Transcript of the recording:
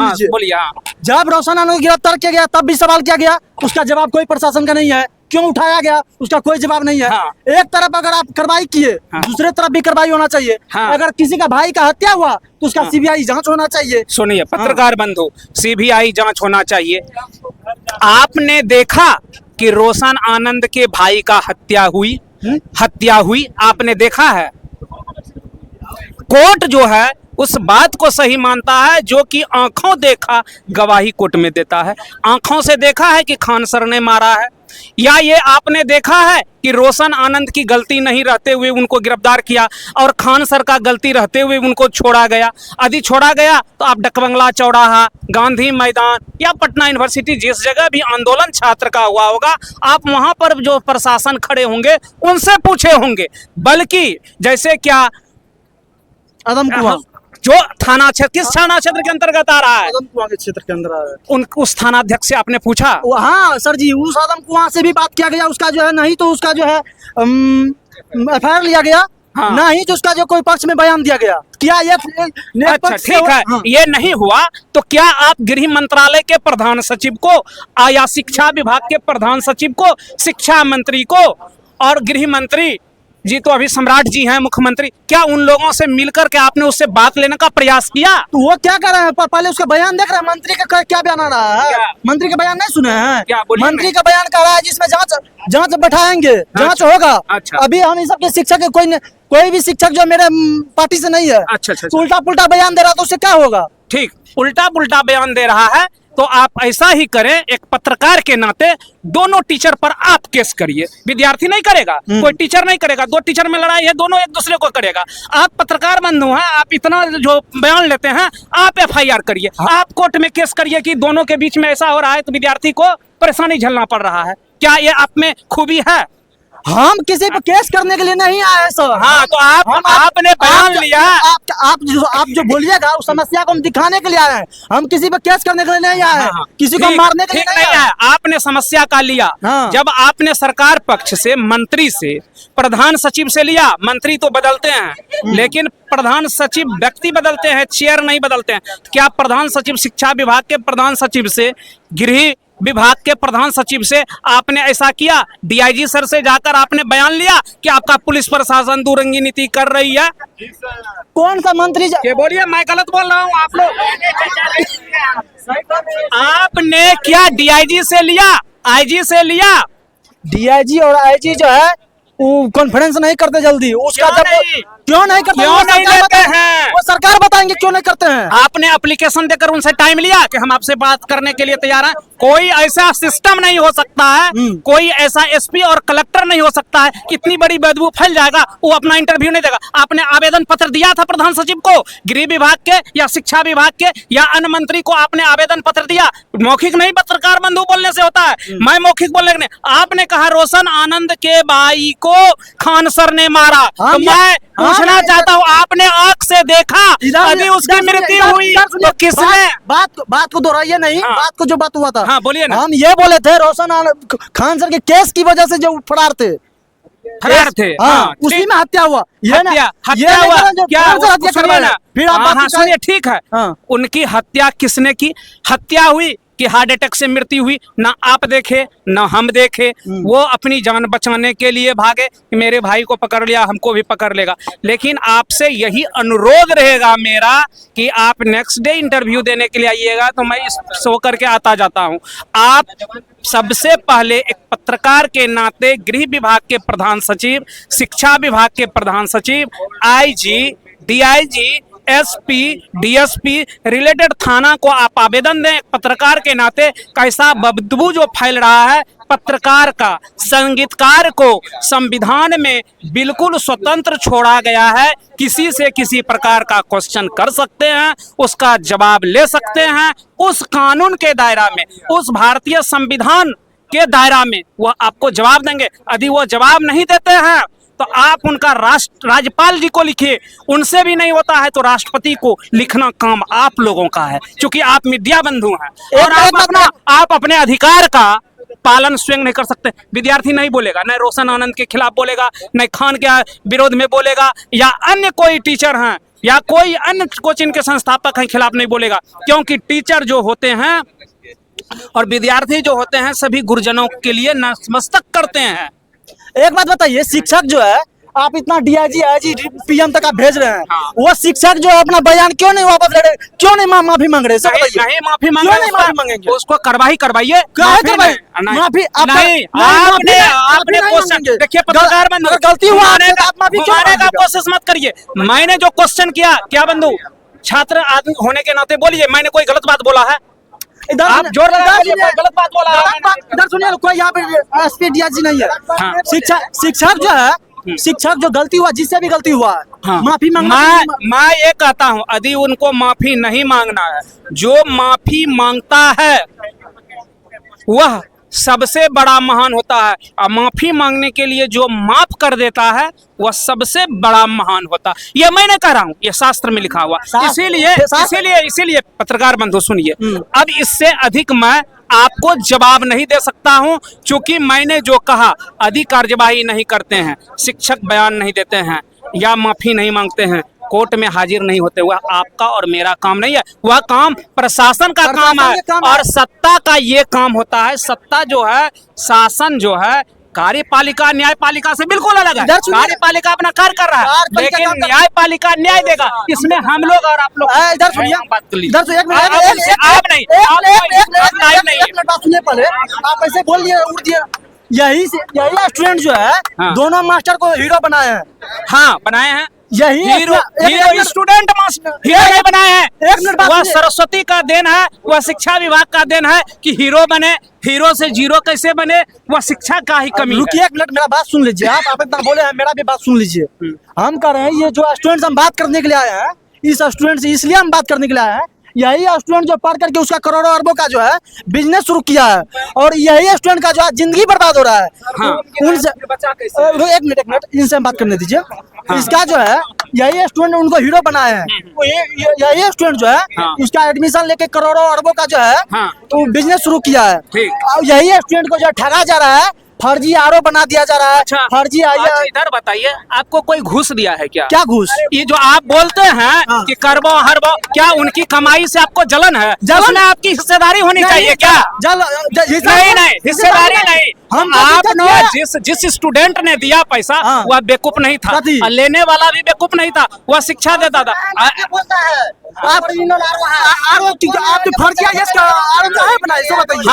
लीजिए। बोलिए। हाँ, जब रोशन आनंद को गिरफ्तार किया गया तब भी सवाल किया गया, उसका जवाब कोई प्रशासन का नहीं है। क्यों उठाया गया, उसका कोई जवाब नहीं है। हाँ। एक तरफ अगर आप कार्रवाई किए, हाँ। दूसरे तरफ भी कार्रवाई होना चाहिए। हाँ। अगर किसी का भाई का हत्या हुआ तो उसका सीबीआई जांच होना चाहिए। सुनिए पत्रकार बंधु, सीबीआई जांच होना चाहिए। आपने देखा कि रोशन आनंद के भाई का हत्या हुई, आपने देखा है? कोर्ट जो है उस बात को सही मानता है जो कि आंखों देखा गवाही कोर्ट में देता है। आंखों से देखा है कि खान सर ने मारा है, या ये आपने देखा है कि रोशन आनंद की गलती नहीं रहते हुए उनको गिरफ्तार किया और खान सर का गलती रहते हुए उनको छोड़ा गया? यदि छोड़ा गया तो आप डकबंगला चौराहा, गांधी मैदान या पटना यूनिवर्सिटी जिस जगह भी आंदोलन छात्र का हुआ होगा, आप वहां पर जो प्रशासन खड़े होंगे उनसे पूछे होंगे। बल्कि जैसे क्या आदम कुआं, जो थाना क्षेत्र, किस थाना क्षेत्र के अंतर्गत आ रहा है? आदम कुआं के क्षेत्र के अंदर आ रहा है। उस थानाध्यक्ष से आपने पूछा? हाँ सर जी, उस आदम कुआं से भी बात किया गया, उसका जो है नहीं तो उसका जो है एफआईआर लिया गया। हाँ। ना ही जो उसका जो कोई पक्ष में बयान दिया गया। क्या ये अच्छा ठीक है। हाँ। ये नहीं हुआ तो क्या आप गृह मंत्रालय के प्रधान सचिव को या शिक्षा विभाग के प्रधान सचिव को, शिक्षा मंत्री को और गृह मंत्री जी तो अभी सम्राट जी हैं मुख्यमंत्री, क्या उन लोगों से मिलकर के आपने उससे बात लेने का प्रयास किया? तो वो क्या कर रहे हैं, पहले उसका बयान देख रहे हैं। मंत्री का क्या बयान आ रहा है? क्या? मंत्री का बयान नहीं सुने हैं? क्या बोलिए? मंत्री का बयान कर रहा है जिसमें जांच बैठाएंगे, जांच होगा। अच्छा। अभी हम इस सबके शिक्षक कोई भी शिक्षक जो मेरे पार्टी से नहीं है, अच्छा। तो उल्टा पुल्टा बयान दे रहा तो उससे क्या होगा? ठीक, उल्टा पुल्टा बयान दे रहा है तो आप ऐसा ही करें, एक पत्रकार के नाते दोनों टीचर पर आप केस करिए। विद्यार्थी नहीं करेगा, कोई टीचर नहीं करेगा, दो टीचर में लड़ाई है, दोनों एक दूसरे को करेगा। आप पत्रकार बंधु हैं, आप इतना जो बयान लेते हैं, आप एफआईआर करिए। आप कोर्ट में केस करिए कि दोनों के बीच में ऐसा हो रहा है तो विद्यार्थी को परेशानी झेलना पड़ रहा है। क्या ये आप में खूबी है? हम किसी पे केस करने के लिए नहीं आए हैं सर। हाँ, तो आपने बयान लिया। आप जो बोलिएगा उस समस्या को हम दिखाने के लिए आए हैं। हम किसी पे केस करने के लिए नहीं आए हैं। हाँ, किसी को मारने के लिए नहीं आए हैं। आपने समस्या का लिया। हाँ। जब आपने सरकार पक्ष से, मंत्री से, प्रधान सचिव से लिया, मंत्री तो बदलते हैं लेकिन प्रधान सचिव व्यक्ति बदलते हैं, चेयर नहीं बदलते हैं। तो क्या प्रधान सचिव, शिक्षा विभाग के प्रधान सचिव से, गृह विभाग के प्रधान सचिव से आपने ऐसा किया? डीआईजी सर से जाकर आपने बयान लिया कि आपका पुलिस प्रशासन दुरंगी नीति कर रही है? कौन सा मंत्री ये बोलिए, मैं गलत बोल रहा हूँ? आप लोग आपने क्या डीआईजी से लिया, आईजी से लिया? डीआईजी और आईजी जो है वो कॉन्फ्रेंस नहीं करते जल्दी। उसका क्यों जब नहीं? क्यों नहीं करते, क्यों वो नहीं सरकार लेते बताएंगे। हैं? वो सरकार बताएंगे क्यों नहीं करते हैं। आपने एप्लीकेशन देकर उनसे टाइम लिया कि हम आपसे बात करने के लिए तैयार हैं? कोई ऐसा सिस्टम नहीं हो सकता है, कोई ऐसा एसपी और कलेक्टर नहीं हो सकता है, इतनी बड़ी बदबू फैल जाएगा वो अपना इंटरव्यू नहीं देगा। आपने आवेदन पत्र दिया था प्रधान सचिव को, गृह विभाग के या शिक्षा विभाग के या अन्य मंत्री को आपने आवेदन पत्र दिया? मौखिक नहीं, पत्रकार बंधु बोलने से होता है। मैं मौखिक बोलने के नहीं। आपने कहा रोशन आनंद के भाई को खान सर ने मारा, तो मैं पूछना चाहता हूँ, आपने आंख से देखा अभी उसकी मृत्यु हुई तो किसने? बात को दोहराइए नहीं। हाँ। बात को जो बात हुआ था, हाँ बोलिए ना। हम ये बोले थे रोशन आनंद खान सर के केस की वजह से जो फरार थे, हाँ, उसी में हत्या हुआ। हत्या हुआ क्या? सुनिए ना, फिर आप बात सुनिए, ठीक है। हाँ। उनकी हत्या किसने की? हत्या हुई कि हार्ट अटैक से मृत्यु हुई? ना आप देखे ना हम देखे। वो अपनी जान बचाने के लिए भागे कि मेरे भाई को पकड़ लिया, हमको भी पकड़ लेगा। लेकिन आपसे यही अनुरोध रहेगा मेरा कि आप नेक्स्ट डे इंटरव्यू देने के लिए आइएगा, तो मैं इस सो करके आता जाता हूँ। आप सबसे पहले एक पत्रकार के नाते गृह विभाग के प्रधान सचिव, शिक्षा विभाग के प्रधान सचिव, IG, DIG, SP, DSP related थाना को आप आवेदन दें। पत्रकार के नाते कैसा बदबू जो फैल रहा है, पत्रकार का, संगीतकार को संविधान में बिल्कुल स्वतंत्र छोड़ा गया है। किसी से किसी प्रकार का क्वेश्चन कर सकते हैं, उसका जवाब ले सकते हैं, उस कानून के दायरा में, उस भारतीय संविधान के दायरा में वो आपको जवाब देंगे। यदि वो जवाब नहीं देते हैं तो आप उनका राज्यपाल जी को लिखिए। उनसे भी नहीं होता है तो राष्ट्रपति को लिखना काम आप लोगों का है, क्योंकि आप मीडिया बंधु हैं और आप अपने अधिकार का पालन स्वयं नहीं कर सकते। विद्यार्थी नहीं बोलेगा, न रोशन आनंद के खिलाफ बोलेगा, न खान के विरोध में बोलेगा, या अन्य कोई टीचर हैं या कोई अन्य कोचिंग के संस्थापक के खिलाफ नहीं बोलेगा, क्योंकि टीचर जो होते हैं और विद्यार्थी जो होते हैं सभी गुरुजनों के लिए नतमस्तक करते हैं। एक बात बताइए, शिक्षक जो है आप इतना डीआईजी आईजी पीएम तक आप भेज रहे हैं, हाँ। वो शिक्षक जो है अपना बयान क्यों नहीं वापस ले रहे, क्यों नहीं माफी मांग रहे? नहीं माफी मांग क्यों रहे, नहीं माफी मांगेंगे? उसको कार्रवाई करवाइए। क्या है करवाई? माफी नहीं, आपने क्वेश्चन देखिए, पत्रकार बंधु, गलती हुआ का कोशिश मत करिए। मैंने जो क्वेश्चन किया, क्या बंधु छात्र आदमी होने के नाते बोलिए, मैंने कोई गलत बात बोला है? आप जोर लगा के गलत बात बोला है? इधर सुनिए, कोई यहाँ पे एसपी डीआईजी नहीं है। हाँ। शिक्षक जो है, शिक्षक जो गलती हुआ, जिससे भी गलती हुआ है, हाँ। माफी मांगना। मैं ये कहता हूँ, यदि उनको माफी नहीं मांगना है, जो माफी मांगता है वह सबसे बड़ा महान होता है, और माफी मांगने के लिए जो माफ कर देता है वह सबसे बड़ा महान होता है। ये मैं नहीं कह रहा हूँ, ये शास्त्र में लिखा हुआ। इसीलिए पत्रकार बंधु सुनिए, अब इससे अधिक मैं आपको जवाब नहीं दे सकता हूं, क्योंकि मैंने जो कहा, अधिक कार्यवाही नहीं करते हैं, शिक्षक बयान नहीं देते हैं या माफी नहीं मांगते हैं, कोर्ट में हाजिर नहीं होते, वह आपका और मेरा काम नहीं है, वह काम प्रशासन का काम है। और सत्ता का ये काम होता है, सत्ता जो है, शासन जो है, कार्यपालिका न्यायपालिका से बिल्कुल अलग है। कार्यपालिका अपना कार्य कर रहा है, लेकिन न्यायपालिका न्याय देगा। इसमें हम लोग और आप लोग इधर सुनिए, इधर से एक आप नहीं, बात सुनिए पहले। आप ऐसे बोल दिए, उड़ दिए। यही स्टूडेंट जो है, हाँ। दोनों मास्टर को हीरो बनाए हैं। हाँ, बनाए हैं। यही हीरो स्टूडेंट हीरो नहीं बनाए हैं, वह सरस्वती का देन है, वह शिक्षा विभाग का देन है कि हीरो बने। हीरो से जीरो कैसे बने, वह शिक्षा का ही कमी है। रुकिए एक मिनट, मेरा बात सुन लीजिए। आप इतना बोले हैं, मेरा भी बात सुन लीजिए। हम कह रहे हैं, ये जो स्टूडेंट्स हम बात करने के लिए आए हैं, इस स्टूडेंट से इसलिए हम बात करने के लिए आए हैं, यही स्टूडेंट जो पढ़ करके उसका करोड़ों अरबों का जो है बिजनेस शुरू किया है, और यही स्टूडेंट का जो है जिंदगी बर्बाद हो रहा है। हाँ। उनसे एक मिनट, इनसे हम बात करने दीजिए। हाँ। इसका जो है, यही स्टूडेंट उनको हीरो बनाए हैं। यही स्टूडेंट जो है, हाँ। उसका एडमिशन लेके करोड़ों अरबों का जो है, हाँ। तो बिजनेस शुरू किया है। यही स्टूडेंट को जो ठगा जा रहा है, फर्जी आरओ बना दिया जा रहा है। अच्छा, फर्जी इधर बताइए, आपको कोई घूस दिया है क्या? क्या घूस? ये जो आप बोलते हैं हाँ। कि करबो हरबो, क्या उनकी कमाई से आपको जलन है? जलन है, आपकी हिस्सेदारी होनी चाहिए क्या? नहीं, हिस्सेदारी नहीं। आपने जिस स्टूडेंट ने दिया पैसा, हाँ। वह बेवकूफ नहीं था, और लेने वाला भी बेवकूफ नहीं था, वह शिक्षा देता था। आप फर्जी बनाए, बताइए।